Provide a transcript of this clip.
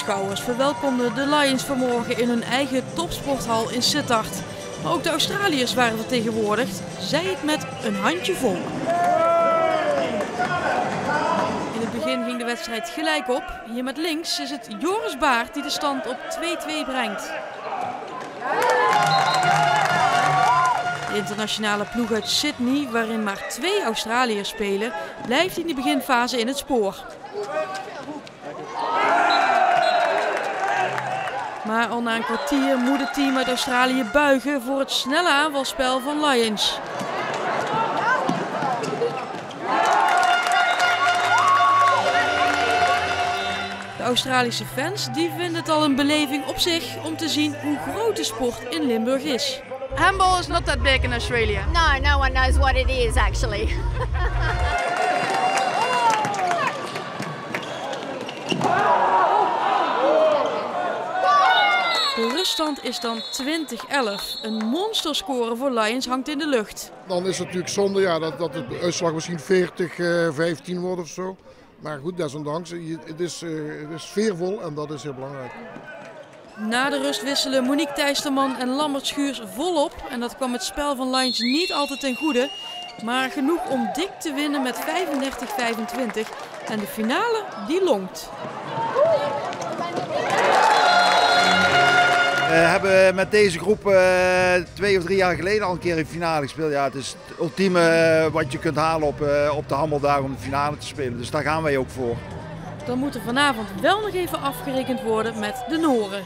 toeschouwers verwelkomden de Lions vanmorgen in hun eigen topsporthal in Sittard. Maar ook de Australiërs waren vertegenwoordigd, zij het met een handjevol. In het begin ging de wedstrijd gelijk op. Hier met links is het Joris Baert die de stand op 2-2 brengt. De internationale ploeg uit Sydney, waarin maar 2 Australiërs spelen, blijft in de beginfase in het spoor. Maar al na een kwartier moet het team uit Australië buigen voor het snelle aanvalspel van Lions. De Australische fans die vinden het al een beleving op zich om te zien hoe groot de sport in Limburg is. Handball is not that big in Australia. No one knows what it is actually. De ruststand is dan 20-11. Een monsterscore voor Lions hangt in de lucht. Dan is het natuurlijk zonde dat de uitslag misschien 40-15 wordt of zo. Maar goed, desondanks, het is sfeervol en dat is heel belangrijk. Na de rust wisselen Monique Thijsterman en Lambert Schuurs volop. En dat kwam het spel van Lions niet altijd ten goede. Maar genoeg om dik te winnen met 35-25. En de finale, die longt. We hebben met deze groep 2 of 3 jaar geleden al een keer een finale gespeeld. Ja, het is het ultieme wat je kunt halen op de Hameldagen om de finale te spelen. Dus daar gaan wij ook voor. Dan moet er vanavond wel nog even afgerekend worden met de Noren.